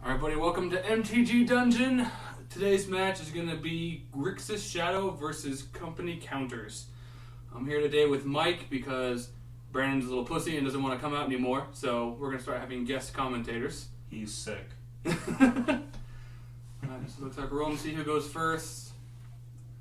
Alright, buddy, welcome to MTG Dungeon. Today's match is going to be Grixis Shadow versus Company Counters. I'm here today with Mike because Brandon's a little pussy and doesn't want to come out anymore, so we're going to start having guest commentators. He's sick. Alright, so looks like we're rolling to see who goes first.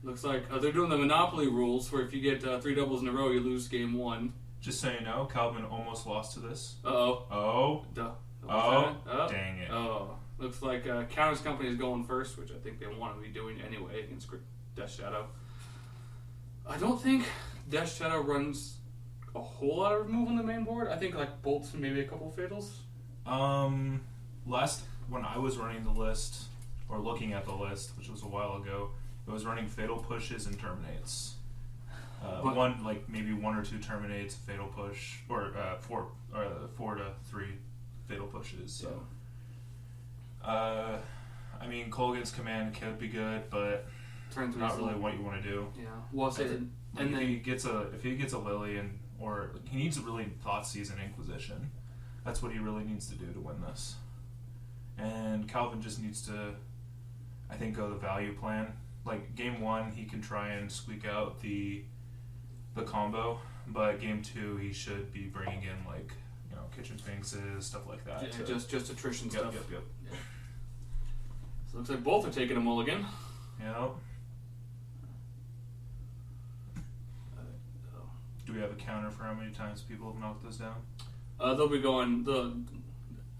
Looks like they're doing the Monopoly rules where if you get 3 doubles in a row, you lose game 1. Just so you know, Calvin almost lost to this. Uh-oh. Oh. Duh. Oh. Dang it. Oh. Looks like Counters Company is going first, which I think they want to be doing anyway against Death Shadow. I don't think Death Shadow runs a whole lot of remove on the main board. I think like bolts and maybe a couple fatals. Last when I was running the list or looking at the list, which was a while ago, it was running fatal pushes and terminates. Maybe 1 or 2 terminates, fatal push, or 4 to 3 fatal pushes. So, I mean, Colgan's command could be good, but Turn not really what you want to do. Yeah. Well, if he gets a Lily or he needs a really Thoughtseize and Inquisition. That's what he really needs to do to win this. And Calvin just needs to, I think, go the value plan. Like game 1, he can try and squeak out the combo, but game 2 he should be bringing in kitchen sphinxes, stuff like that. Yeah, just attrition stuff. Yep. Yeah. So it looks like both are taking a mulligan. Yep. Do we have a counter for how many times people have knocked this down? They'll be going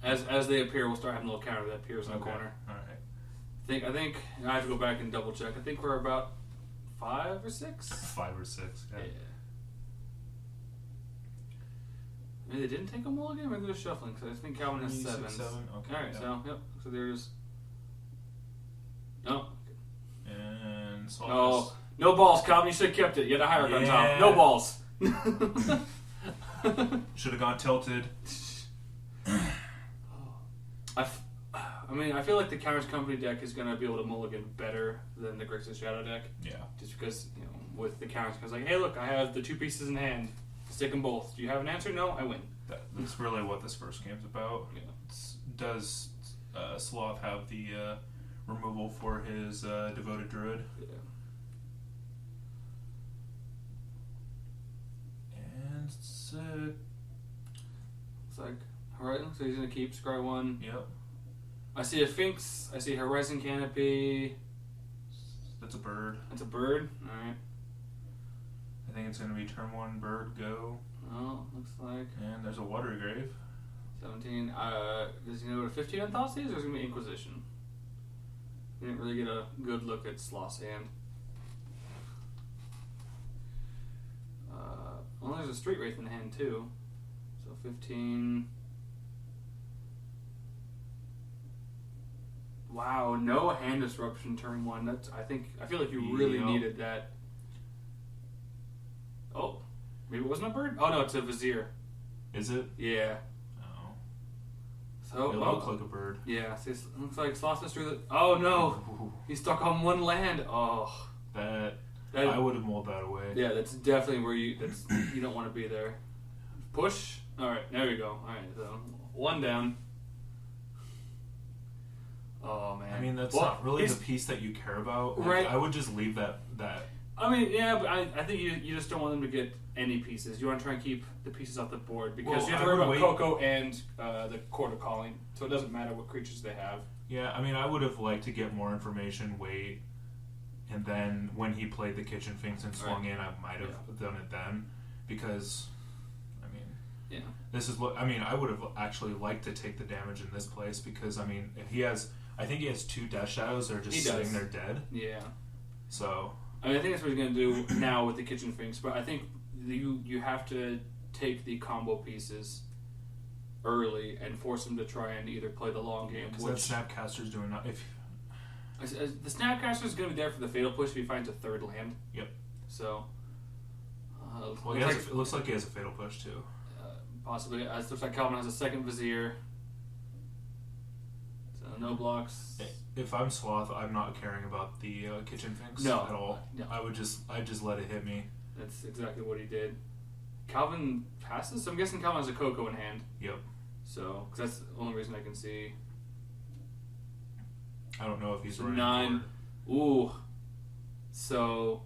as they appear. We'll start having a little counter that appears in the corner. All right. I think I have to go back and double check. I think we're about 5 or 6. 5 or 6. Yeah. I mean, they didn't take a mulligan, or they're shuffling, because I think Calvin has 7. 7. Okay. Alright, yeah. so there's... No. And so Oh, no balls, Calvin. You should have kept it. You had a hierarch on top. No balls. Should have gone tilted. I feel like the Counters Company deck is going to be able to mulligan better than the Grixis Shadow deck. Yeah. Just because, with the Counters, because like, hey, look, I have the 2 pieces in hand. Stick them both. Do you have an answer? No, I win. That's really what this first game's about. Yeah. Does Sloth have the removal for his Devoted Druid? Yeah. And it's like, alright, so he's going to keep Scry 1. Yep. I see a Sphinx. I see Horizon Canopy. That's a bird. That's a bird. Alright. I think it's going to be turn 1, bird, go. Oh, looks like. And there's a Watery Grave. 17. Is he going to go to 15 on Thoughtseize, or is it going to be Inquisition? We didn't really get a good look at Sloth's hand. Well, there's a Street Wraith in the hand, too. So 15. Wow, no hand disruption turn 1. I feel like you really needed that. Oh, maybe it wasn't a bird? Oh no, it's a Vizier. Is it? Yeah. Oh. So it looks like a bird. Yeah, so it looks like Sloth is through the... Oh no! Ooh. He's stuck on 1 land. Oh. That I would have mulled that away. Yeah, that's definitely where you don't want to be there. Push. Alright, there we go. Alright, so 1 down. Oh man. I mean, that's not really the piece that you care about. Right. I would just leave that. I mean, yeah, but I think you just don't want them to get any pieces. You want to try and keep the pieces off the board because you have to worry about Coco and the Court of Calling, so it doesn't matter what creatures they have. Yeah, I mean, I would have liked to get more information, wait, and then when he played the Kitchen Finks and swung in, I might have done it then, because, I mean, this is what, I mean, I would have actually liked to take the damage in this place, because, I mean, if I think he has 2 Death Shadows that are just sitting there dead. Yeah. So... I mean, I think that's what he's going to do now with the Kitchen Finks, but I think you have to take the combo pieces early and force him to try and either play the long game. Because that Snapcaster's doing that. The Snapcaster is going to be there for the Fatal Push if he finds a 3rd land. Yep. So... it looks like he has a Fatal Push, too. Possibly. It looks like Calvin has a 2nd Vizier. So no blocks. If I'm Sloth, I'm not caring about the Kitchen Finks at all. No. I'd just let it hit me. That's exactly what he did. Calvin passes? So I'm guessing Calvin has a Coco in hand. Yep. So, because that's the only reason I can see. I don't know if he's running 9. Ooh. So,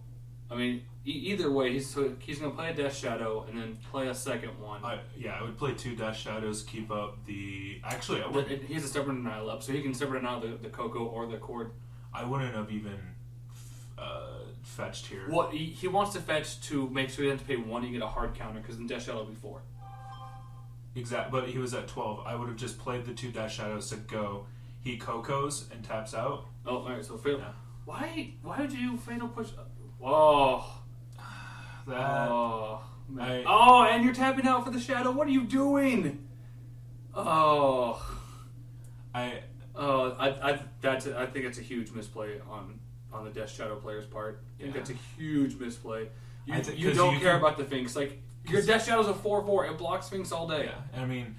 I mean, either way, he's going to play a Death Shadow and then play a second one. I would play 2 Death Shadows, keep up the... Actually, I would... He has a Stubborn Denial up, so he can Stubborn Denial the Coco or the Cord. I wouldn't have even fetched here. Well, he wants to fetch to make sure he doesn't have to pay 1 and get a hard counter, because then Death Shadow will be 4. Exactly, but he was at 12. I would have just played the 2 Death Shadows to go. He Cocos and taps out. Oh, alright, so fatal. Yeah. Why would you fatal push? Whoa. That... Oh, man. Oh, and you're tapping out for the Shadow. What are you doing? Oh. I think it's a huge misplay on the Death Shadow player's part. I think that's a huge misplay. You don't care about the Sphinx. Like, your Death Shadow's a 4/4. It blocks Sphinx all day. Yeah, I mean,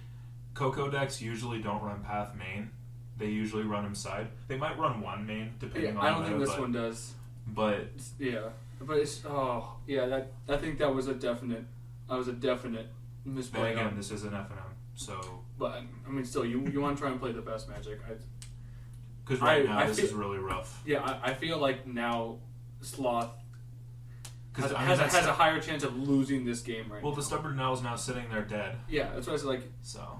Coco decks usually don't run Path main. They usually run him side. They might run 1 main, depending on I don't think this one does. But... Yeah. But it's... Oh, yeah, I think that was a definite misplay. Then again, this is an FNM, so... But, I mean, still, you want to try and play the best Magic. Because now this is really rough. Yeah, I feel like now Sloth has a higher chance of losing this game right now. Well, the Stubborn Denial is now sitting there dead. Yeah, that's what I said. Like, so...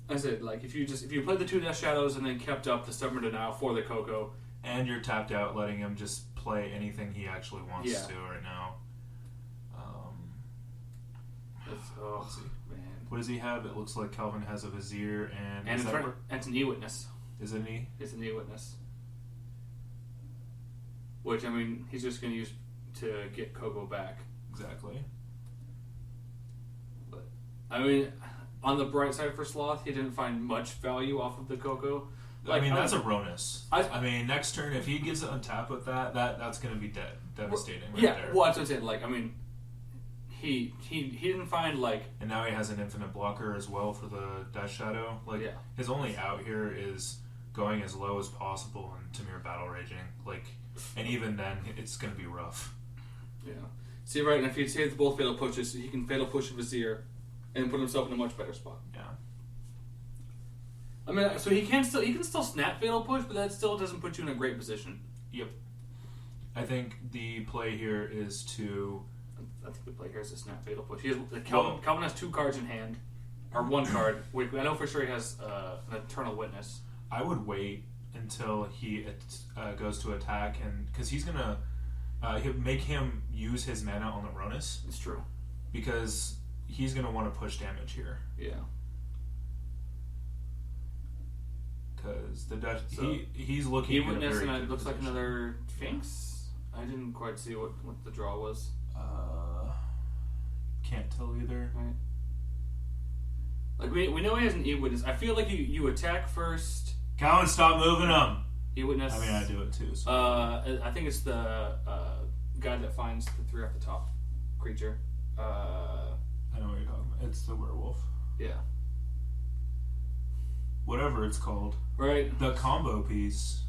I said, like, if you played the 2 Death Shadows and then kept up the Stubborn Denial for the Coco... And you're tapped out, letting him just play anything he actually wants to right now. Let's see. Man. What does he have? It looks like Calvin has a Vizier and it's an E-Witness. Is it an E? It's an E-Witness. Which, I mean, he's just going to use to get Coco back. Exactly. But, I mean... On the bright side for Sloth, he didn't find much value off of the Coco. Like, I mean, that's a Ronus. I mean, next turn, if he gets it on tap with that's going to be devastating there. Well, that's what I'm saying. Like, I mean, he didn't find, like... And now he has an infinite blocker as well for the Death Shadow. Like, his only out here is going as low as possible and Tamir Battle Raging. Like, and even then, it's going to be rough. Yeah. See, right, and if he saves both Fatal Pushes, he can Fatal Push Vizier and put himself in a much better spot. Yeah. I mean, so he can still snap Fatal Push, but that still doesn't put you in a great position. Yep. I think the play here is to... I think the play here is to snap Fatal Push. Calvin has 2 cards in hand, or 1 card. I know for sure he has an Eternal Witness. I would wait until he goes to attack, and because he's gonna make him use his mana on the Ronus. It's true. Because he's gonna want to push damage here. Yeah. Because he's looking at a E-Witness very and it looks position. like another Sphinx. I didn't quite see what the draw was. Can't tell either. Right. Like we know he has an E-Witness. I feel like you attack first. Calvin, stop moving him. E-Witness. I mean, I do it too. So. I think it's the guy that finds the 3 off the top creature. I know what you're talking about. It's the werewolf. Yeah. Whatever it's called. Right. The combo piece.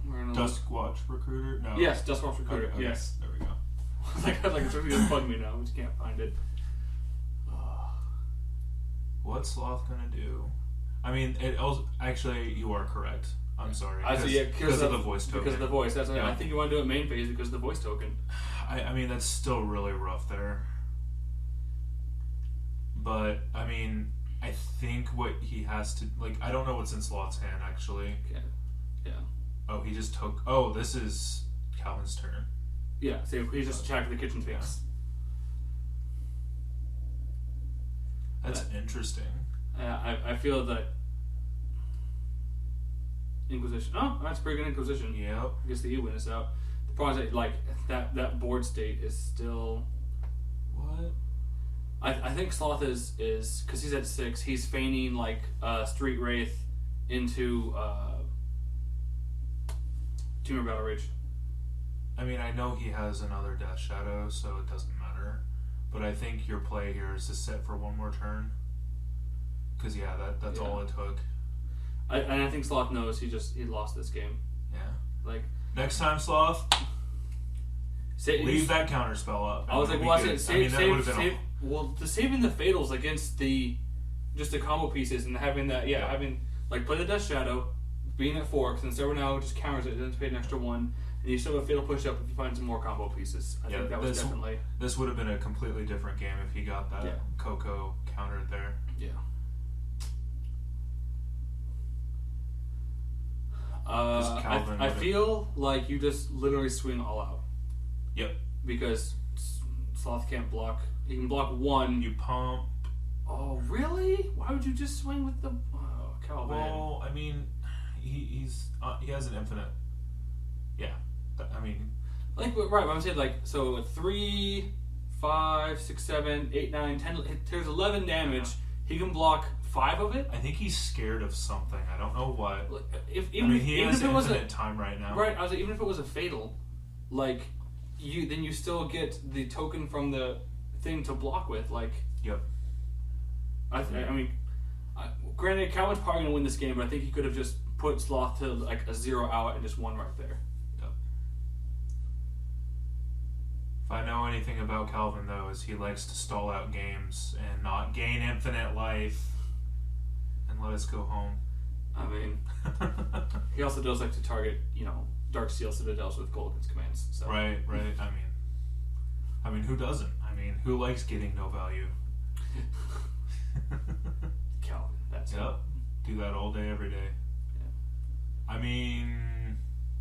Duskwatch Recruiter? No. Yes, Duskwatch Recruiter. Okay. Yes. There we go. I was like, it's really gonna bug me now. I just can't find it. What's Sloth gonna do? I mean, it also, actually, you are correct. I'm sorry. Because of the voice token. Because of the voice. That's I think you want to do it main phase because of the voice token. I mean, that's still really rough there. But, I mean, I think what he has to... Like, I don't know what's in Sloth's hand, actually. Okay. Yeah. Oh, he just took... Oh, this is Calvin's turn. Yeah, so he just attacked the kitchen Sphinx. That's interesting. I feel that... Inquisition. Oh, that's pretty good Inquisition. Yep. Gets the E-Witness out. The problem is, like, that board state is still... What? I think Sloth is because he's at 6. He's feigning like Street Wraith into Tumor Battle Rage. I mean, I know he has another Death Shadow, so it doesn't matter. But I think your play here is to sit for 1 more turn. Because that's all it took. I think Sloth knows he lost this game. Yeah. Like next time, Sloth, leave that counter spell up. I was like, well, saving the fatals against just the combo pieces and having that, having Like, play the Death Shadow, being at 4, because then Silver now just counters it, doesn't pay an extra 1, and you still have a Fatal Push Up if you find some more combo pieces. I think that was definitely... This would have been a completely different game if he got that Coco countered there. Yeah. I feel like you just literally swing all out. Yep. Because Sloth can't block. He can block 1. You pump. Oh, really? Why would you just swing with the... Oh, Calvin. Well, I mean, he has an infinite... Yeah. I mean... Like, right, I'm saying, like, so 3, 5, 6, 7, 8, 9, 10... There's 11 damage. He can block 5 of it? I think he's scared of something. I don't know what. He has infinite time right now. Right, I was like, even if it was a fatal, like, then you still get the token from the thing to block with, like... Yep. I mean, granted, Calvin's probably going to win this game, but I think he could have just put Sloth to, like, a 0 out and just won right there. Yep. If I know anything about Calvin, though, is he likes to stall out games and not gain infinite life and let us go home. I mean, he also does like to target, Dark Steel Citadels with Golgan's commands. So. Right. I mean, who doesn't? I mean, who likes getting no value? Calvin, that's it. Do that all day, every day. Yeah. I mean,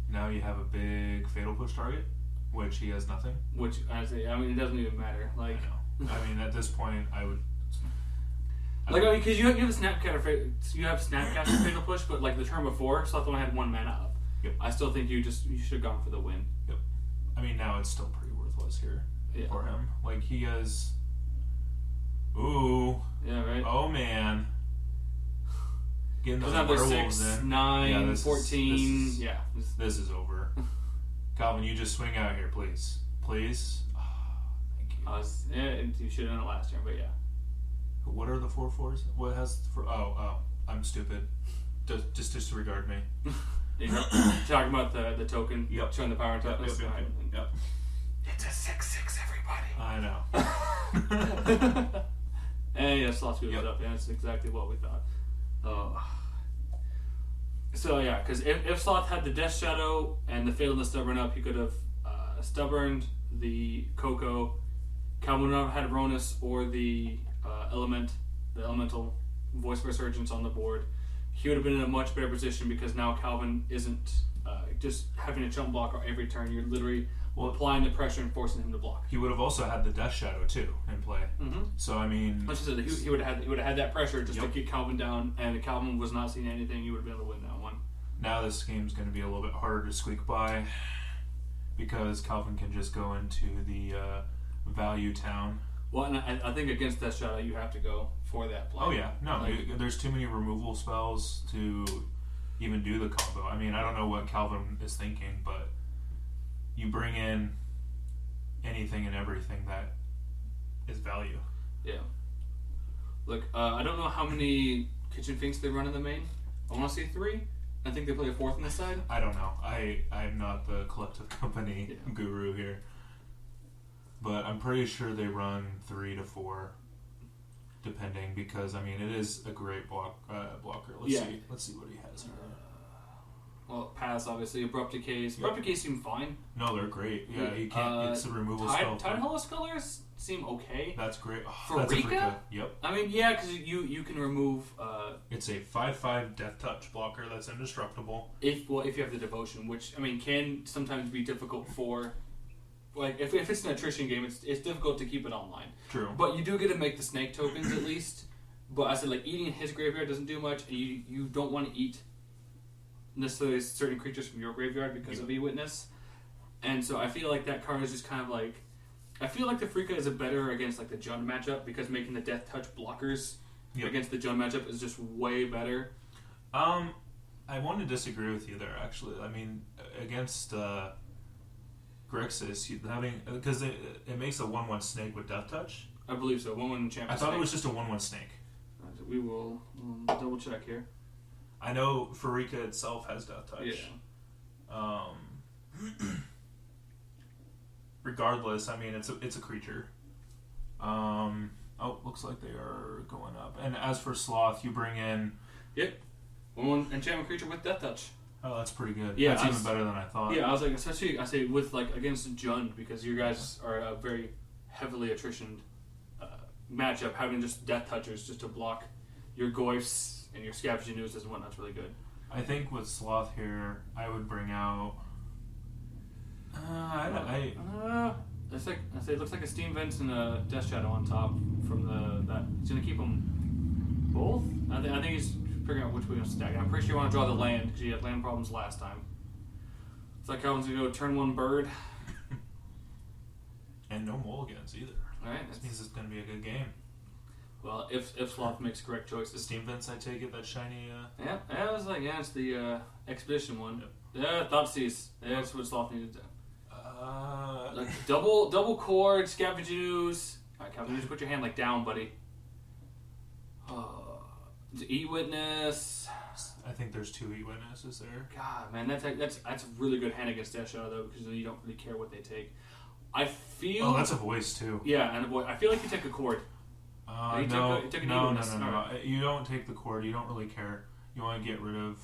now you have a big Fatal Push target, which he has nothing. Which, honestly, it doesn't even matter. Like, I know. I mean, at this point, I would... because you have a Snapcaster Fatal Push, but like the turn before, Sloth only had 1 mana up. Yep. I still think you should have gone for the win. Yep. I mean, now it's still pretty worthless here for him. Like, he has... Ooh. Yeah, right? Oh, man. Getting those werewolves 6, in. 9, 14. This is over. Calvin, you just swing out here, please. Please? Oh, thank you. You should have done it last turn, but yeah. What are the 4/4s? What has... Oh, I'm stupid. Just disregard me. Talking about the token, showing the power and toughness. Yep. It's a 6/6, everybody. I know. And Sloth screws it up. Yeah, that's exactly what we thought. So yeah, because if Sloth had the Death Shadow and the Fatal and the Stubborn up, he could have Stubborned the Coco. Calvin would not have had Ronus or the Elemental Voice Resurgence on the board. He would have been in a much better position because now Calvin isn't just having a chump block every turn. You're literally applying the pressure and forcing him to block. He would have also had the Death Shadow too in play. Mm-hmm. So I mean, like you said, he would have had that pressure just to get Calvin down, and if Calvin was not seeing anything, you would have been able to win that one. Now this game's going to be a little bit harder to squeak by because Calvin can just go into the value town. Well, and I think against Death Shadow, you have to go for that play. Oh, yeah. No, there's too many removal spells to even do the combo. I mean, I don't know what Calvin is thinking, but you bring in anything and everything that is value. Yeah. Look, I don't know how many Kitchen Finks they run in the main. I want to say 3. I think they play a 4th on this side. I don't know. I'm not the collective company guru here. But I'm pretty sure they run 3 to 4, depending, because I mean it is a great blocker. Let's see what he has here. Well, pass obviously. Abrupt Decays. Abrupt Decays seem fine. No, they're great. Yeah, you can't. It's a removal spell. Tidehollow Scholars seem okay. That's great. That's Rika? Yep. I mean, yeah, because you can remove. It's a 5/5 Death Touch blocker that's indestructible. If you have the Devotion, which I mean can sometimes be difficult for. Like, if it's an attrition game, it's difficult to keep it online. True. But you do get to make the snake tokens at least. But I said, like, eating his graveyard doesn't do much, and you don't want to eat necessarily certain creatures from your graveyard because of E-Witness. And so I feel like that card is just kind of like... I feel like the Freaka is a better against, like, the Jund matchup because making the Death Touch blockers against the Jund matchup is just way better. I want to disagree with you there, actually. I mean, against... grixis, because it makes a 1/1 snake with Death Touch. I believe so. 1/1 champion. I thought it was just a 1/1 snake. We will double check here. I know Farika itself has Death Touch. Yeah. Regardless, I mean it's a creature. Looks like they are going up. And as for Sloth, you bring in 1/1 enchantment creature with Death Touch. Oh, that's pretty good. Yeah, That's even better than I thought. Yeah, I was like, especially I say with like against Jund, because you guys are a very heavily attritioned matchup. Having just Death Touchers just to block your Goyfs and your Scavenging Oozes and whatnot's really good. I think with Sloth here, I would bring out. It's like I say, it looks like a Steam Vents and a Death Shadow on top from that. He's gonna keep them both. I think he's figuring out which way to stack. I'm pretty sure you want to draw the land because you had land problems last time. It's like Calvin's gonna go turn 1 bird. And no mulligans either. All right, This means it's gonna be a good game. well, if Sloth makes correct choices. Steam Vents, I take it, that shiny. Yeah, I was like, it's the Expedition one. Yep. Yeah, Thoughtseize. That's what Sloth needed to do. Uh, Like double cord, Scavenging Ooze. Alright, Calvin, you just put your hand like down, buddy. E-Witness. I think there's 2 E-Witnesses there. God, man, that's a really good hand against Death Shadow though, because you don't really care what they take. I feel. Oh, that's a voice too. Yeah, and I feel like you take a cord. No, You took an no. E-Witness. Alright. You don't take the cord. You don't really care. You want to get rid of.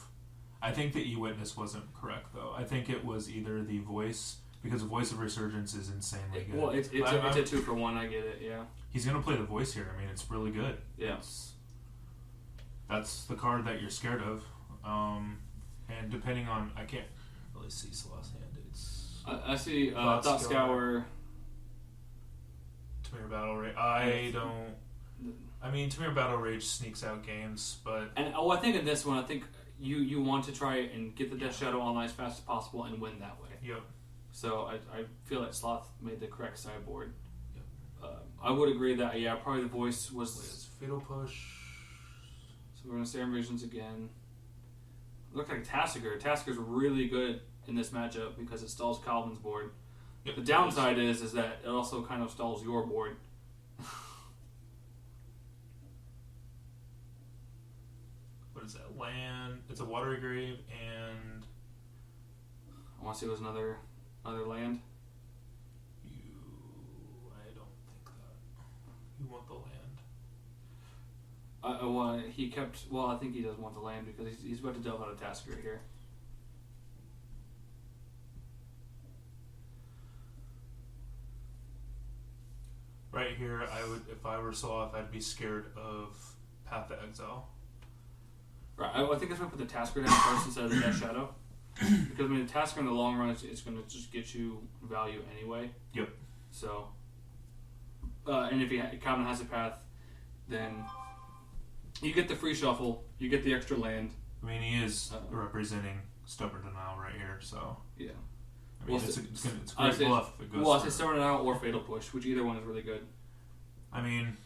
I think the E-Witness wasn't correct though. I think it was either the voice, because Voice of Resurgence is insanely good. Well, it's a 2-for-1. I get it. Yeah. He's gonna play the voice here. I mean, it's really good. Yeah. That's the card that you're scared of. And depending on, I can't really see Sloth's hand. It's I see Thought Thought Scour. Tamir Battle Rage. I mean, Tamir Battle Rage sneaks out games, but I think in this one, I think you want to try and get the Death Shadow online as fast as possible and win that way. yep. So I feel like Sloth made the correct sideboard. Yep. I would agree that probably the voice was. It's Fatal Push. So we're gonna Serum Visions again. Look like Tassiger. Tassiger's really good in this matchup because it stalls Calvin's board. Yep. The downside is that it also kind of stalls your board. What is that? Land. It's a Watery Grave and I want to see if it was another land. I don't think that. You want the land. He kept. Well, I think he does want the land because he's about to delve out a Tasker here. Right here, I would, if I were Sloth, I'd be scared of Path to Exile. Right. I think that's going to put the Tasker down first instead of the Death Shadow. Because I mean, the Tasker in the long run it's going to just get you value anyway. Yep. So, and if Calvin has a path, then you get the free shuffle, you get the extra land. I mean, he is representing Stubborn Denial right here, so. Yeah. I mean, it's a great bluff if it goes. Well, I say Stubborn Denial or Fatal Push, which either one is really good. I mean,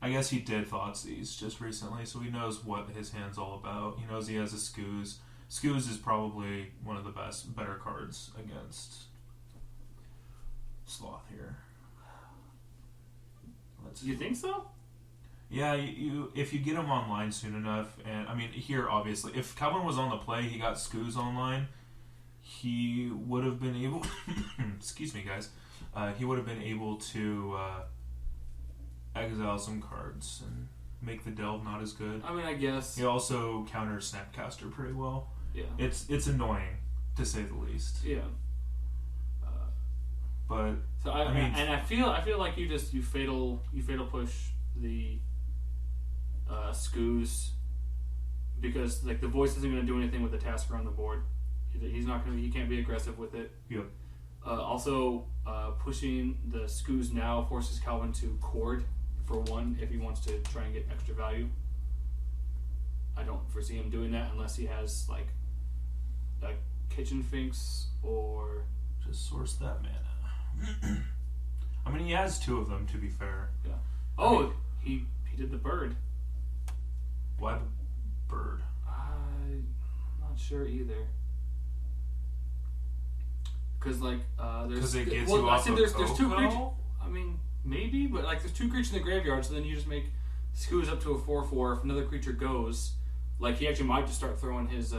I guess he did Thoughtseize just recently, so he knows what his hand's all about. He knows he has a Scooz. Scooz is probably one of the better cards against Sloth here. You think so? Yeah, you if you get him online soon enough, and I mean here obviously, if Calvin was on the play, he got Scooz online, he would have been able. Excuse me, guys. He would have been able to exile some cards and make the delve not as good. I mean, I guess he also counters Snapcaster pretty well. Yeah, it's annoying to say the least. Yeah. But so I mean, and I feel like you fatal push the Scooz because like the voice isn't going to do anything with the Tasker on the board. He can't be aggressive with it. Yep. Also, pushing the Scooz now forces Calvin to cord for 1 if he wants to try and get extra value. I don't foresee him doing that unless he has like a Kitchen Finks or just source that mana. I mean, he has 2 of them to be fair. Yeah. Oh, he did the bird. Why the bird? I'm not sure either. Because like there's it gets you off there's 2 Coco? creatures. I mean maybe, but like there's 2 creatures in the graveyard, so then you just make Scooz up to a 4/4. If another creature goes, like he actually might just start throwing his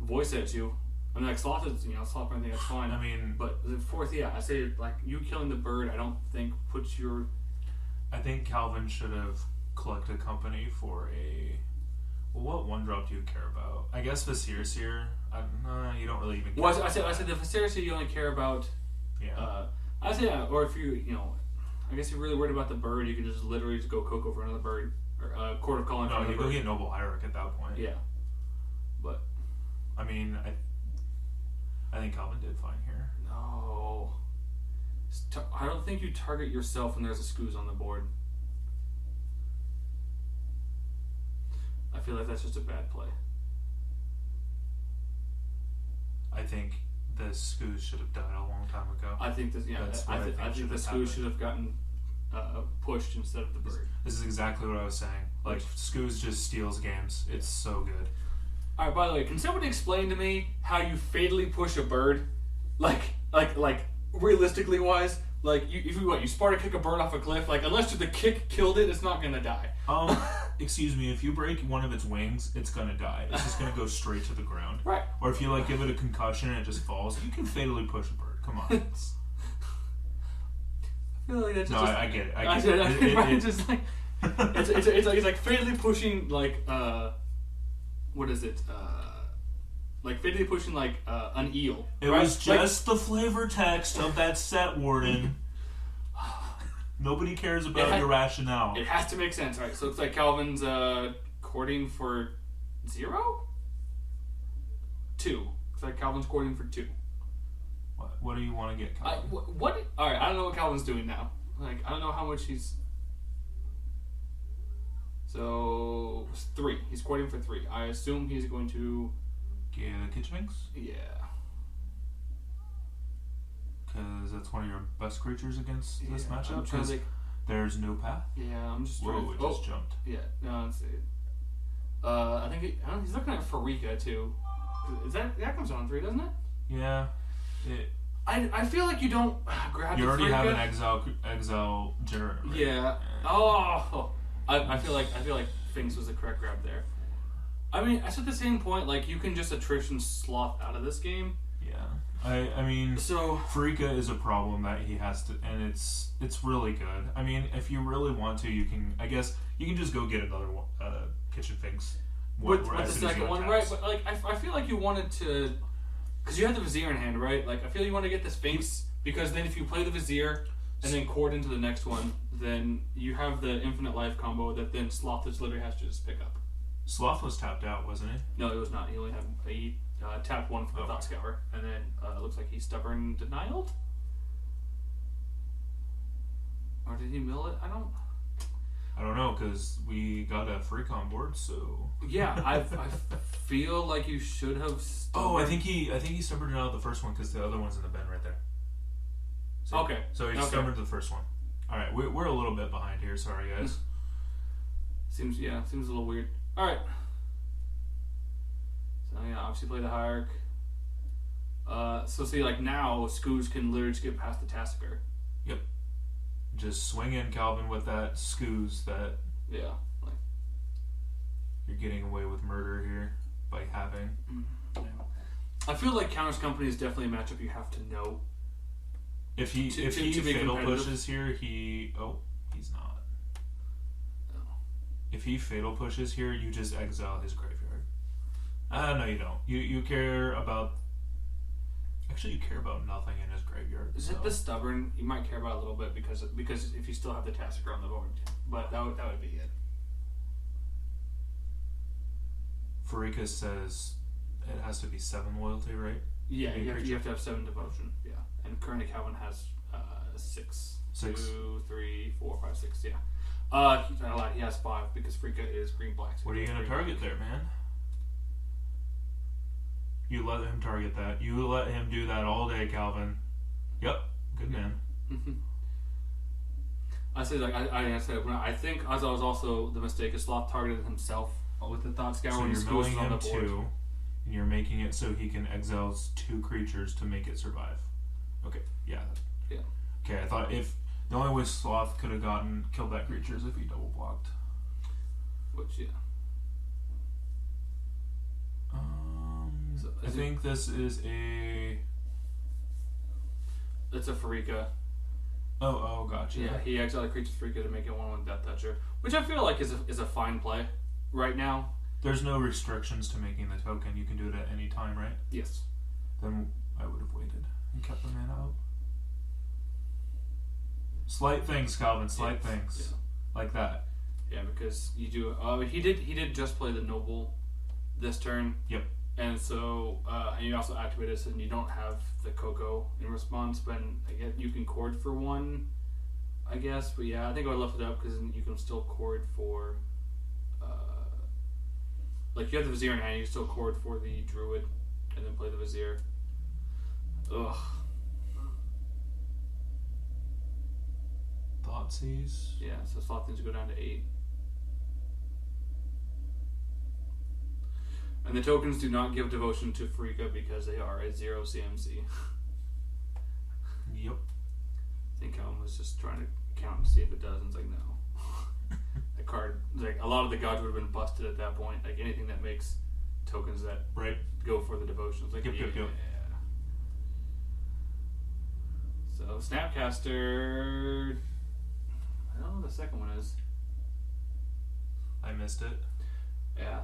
voice at you. I mean, like Sloth is, Sloth, I think that's fine. I mean, but the 4th, I say like you killing the bird. I don't think puts your. I think Calvin should have collected company for a Well, what one drop do you care about? I guess Viserys here. You don't really even care. Well, I said the Viserys you only care about. Yeah. I say, or if I guess you're really worried about the bird, you can just literally just go Coco for another bird. Or Court of Calling for another bird. No, you go get Noble Hierarch at that point. Yeah. But. I mean, I think Calvin did fine here. No. I don't think you target yourself when there's a Scooz on the board. I feel like that's just a bad play. I think the Scooz should have died a long time ago. I think this. Yeah, I think the Scooz should have gotten pushed instead of the bird. This is exactly what I was saying. Like Scooz just steals games. It's so good. All right. By the way, can somebody explain to me how you fatally push a bird? Like realistically wise, like if you Sparta kick a bird off a cliff, like unless the kick killed it, it's not gonna die. Excuse me, if you break one of its wings, it's gonna die. It's just gonna go straight to the ground. Right. Or if you give it a concussion and it just falls, you can fatally push a bird. Come on. I feel like that's just. I get it. I get it. It's just like it's like fatally pushing what is it? Like fatally pushing an eel. It was just the flavor text of that set, Warden. Nobody cares about your rationale. It has to make sense. All right, so it looks like Calvin's courting for 0? 2. Looks like Calvin's courting for 2. What do you want to get, Calvin? What? All right, I don't know what Calvin's doing now. I don't know how much he's... So, 3. He's courting for 3. I assume he's going to... Get the Kitchen Finks? Yeah. Because that's one of your best creatures against this matchup. Because there's no path. Yeah, I'm just trying to... Whoa, it just jumped. Yeah, no, let's see. I think he's looking at Farika, too. That comes on 3, doesn't it? Yeah. I feel like you don't grab the Farika. You already have an exile generator. Right? Yeah. Oh! I feel like Finks was the correct grab there. I mean, at the same point, you can just attrition Sloth out of this game. Yeah. I mean, so Farika is a problem that he has to, and it's really good. I mean, if you really want to, you can. I guess you can just go get another one, Kitchen Finks. With the second one, right? But I feel like you wanted to, because you have the Vizier in hand, right? I feel you want to get this Finks because then if you play the Vizier and then court into the next one, then you have the infinite life combo that then Sloth just literally has to just pick up. Sloth was tapped out, wasn't he? No, it was not. He only had tapped 1 for the Thought Scour, and then it looks like he Stubborn Denialed? Or did he mill it? I don't know, because we got a freak on board, so... Yeah, I feel like you should have I think he stubborned out the first one, because the other one's in the bin right there. See? Okay. So he stubborned the first one. Alright, we're a little bit behind here, sorry guys. Seems a little weird. Alright. So yeah, obviously play the Hierarch. So see, now Scooz can literally just get past the Tassiger. Yep. Just swing in, Calvin, with that Scooz that... Yeah. You're getting away with murder here by having... Yeah. I feel like Counters Company is definitely a matchup you have to know. If he fatal pushes here, he's not. No. If he fatal pushes here, you just exile his graveyard. No, you don't. You care about... Actually, you care about nothing in his graveyard. Is it the Stubborn? You might care about a little bit because if you still have the Tassiger on the board, but that would be it. Farika says it has to be 7 loyalty, right? Yeah, you have to have 7 devotion. Yeah, and currently Calvin has 6. 6. 2, 3, 4, 5, 6. Yeah. I lied. He has 5 because Farika is green black. So what are you gonna target there, man? You let him target that. You let him do that all day, Calvin. Yep, good man. I said I think as I was also the mistake is Sloth targeted himself with the Thought Scour. So you're milling him 2, and you're making it so he can exile 2 creatures to make it survive. Okay, yeah. Okay, I thought if the only way Sloth could have killed that creature is if he double blocked. Which I think this is a... It's a Farika. Oh, gotcha. Yeah, he exiled a creature's Farika to make it 1/1 Death Toucher, which I feel like is a fine play right now. There's no restrictions to making the token. You can do it at any time, right? Yes. Then I would have waited and kept the mana out. Slight things, Calvin. Slight things. Yeah. Like that. Yeah, because you do. He did just play the Noble this turn. Yep. And so, and you also activate this, and you don't have the Coco in response. But I guess you can chord for one, I guess. But yeah, I think I would left it up because you can still chord for. Like you have the Vizier in hand, you can still chord for the Druid, and then play the Vizier. Ugh. Thoughtseizes. Yeah, so slot things go down to 8. And the tokens do not give devotion to Freaka because they are a 0 CMC. Yep. I think Calvin was just trying to count and see if it does, and it's like, no. The card, like, a lot of the gods would have been busted at that point. Like, anything that makes tokens that Right. go for the devotions. Like, Yep. So, Snapcaster, I don't know what the second one is. I missed it. Yeah.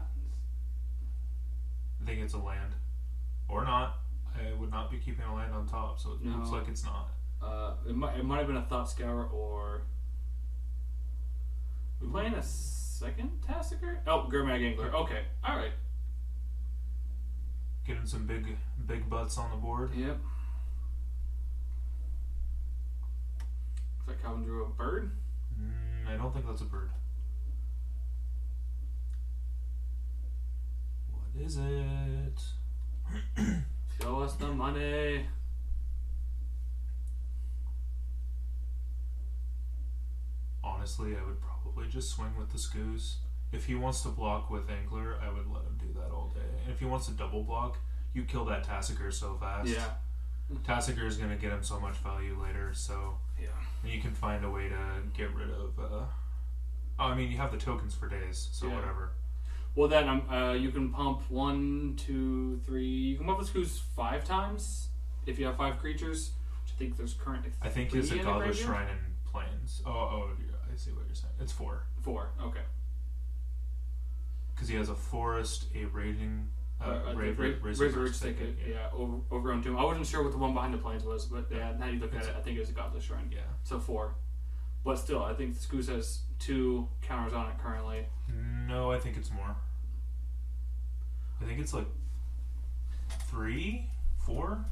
I think it's a land. Or not. I would not be keeping a land on top, so it looks like it's not. It might have been a Thought Scour or... We playing a second Tassiger? Oh, Gurmag Angler. Okay, alright. Getting some big butts on the board. Yep. Looks like Calvin drew a bird. I don't think that's a bird. What is it? Show us the money. Honestly, I would probably just swing with the Scoos. If he wants to block with Angler, I would let him do that all day. And if he wants to double block, you kill that Tassiger so fast. Yeah. Tassiger is going to get him so much value later, so... Yeah. And you can find a way to get rid of... I mean, you have the tokens for days, so Yeah. whatever. Well, then you can pump 1, 2, 3. You can pump the Scoos 5 times if you have 5 creatures. Which I think there's currently 3 I think it's a in the Godless graveyard. Shrine and Plains. Oh, yeah, I see what you're saying. It's 4. 4. Okay. Because he has a Forest, a Raging... Razor's Thicket. Yeah, Overgrown Tomb. I wasn't sure what the one behind the plains was, but yeah, now you look at it, I think it was a Godless Shrine. Yeah. So 4. But still, I think Scoos has 2 counters on it currently. No, I think it's more. I think it's like 3, 4.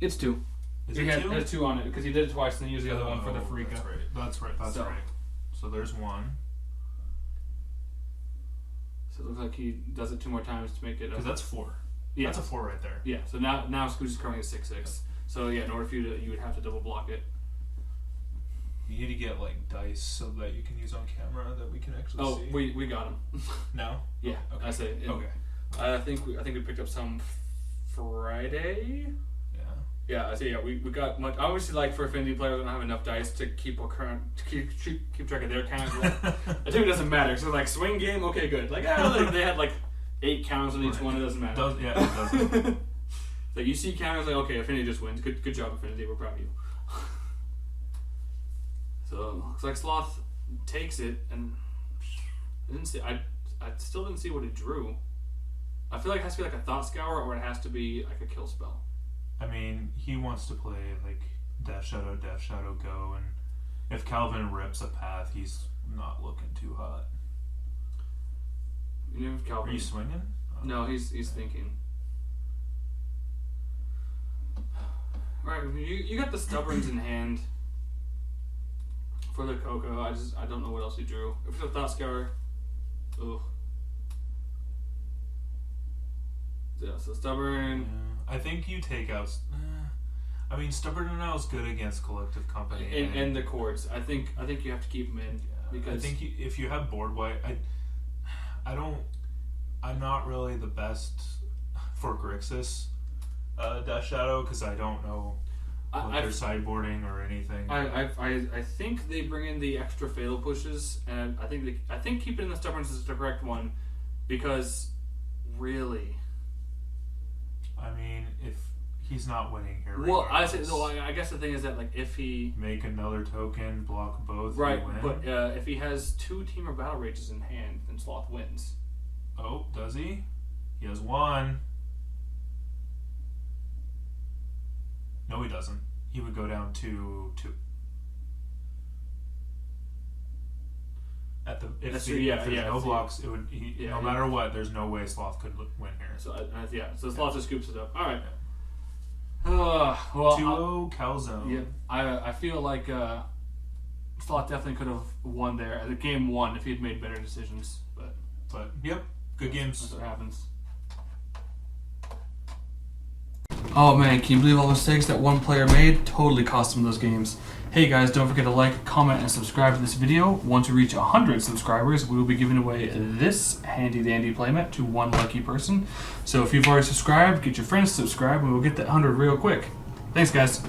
It's 2. Is He it had 2? has 2 on it because he did it twice and then used the other one for the Oh, Freaka. That's right. That's So- right. So there's 1. So it looks like he does it 2 more times to make it. Because that's 4. Yeah. That's a 4 right there. Yeah. So now Scoos is currently a 6/6. So yeah, in order for you would have to double block it. You need to get like dice so that you can use on camera that we can actually Oh, see. we got him. No? Yeah. Okay. I say. Okay. I think we picked up some Friday. Yeah. Yeah, I say yeah. We got much. Obviously, like for affinity players, don't have enough dice to keep track of their counters. I think it doesn't matter. So like swing game, okay, good. Like they had like 8 counters on each one. It doesn't matter. It doesn't. So you see counters like okay, affinity just wins. Good job, affinity. We're proud of you. So looks like Sloth takes it, and I didn't see. I still didn't see what he drew. I feel like it has to be like a Thought Scour, or it has to be like a kill spell. I mean, he wants to play like Death Shadow, go, and if Calvin rips a path, he's not looking too hot. You know, if Calvin. Are you swinging? No, he's thinking. Right, you got the Stubborns in hand for the Coco. I don't know what else he drew. If it's a Thought Scour, ugh. Yeah, so Stubborn. Yeah. I think you take out. I mean, Stubborn now is good against Collective Company And the chords. I think you have to keep them in. Yeah, Because I think if you have board white, I'm not really the best for Grixis Death Shadow because I don't know what they're sideboarding or anything. I think they bring in the extra fatal pushes, and I think keeping the Stubborns is the correct one, because really. I mean, if he's not winning here, Well, regardless, I guess the thing is that like if he make another token, block both, right, you win. but if he has 2 Teamer Battle Rages in hand, then Sloth wins. Oh, does he? He has one. No, he doesn't. He would go down to 2. If there's no blocks, it would. No matter what, there's no way Sloth could win here. So so Sloth just scoops it up. All right. Yeah. Well, 2-0 calzone. Yeah, I feel like Sloth definitely could have won there at the game 1 if he had made better decisions. But yep, good games. That's what happens. Oh man, can you believe all the mistakes that one player made? Totally cost him those games. Hey guys, don't forget to like, comment, and subscribe to this video. Once we reach 100 subscribers, we will be giving away this handy dandy playmat to one lucky person. So if you've already subscribed, get your friends to subscribe and we'll get that 100 real quick. Thanks guys.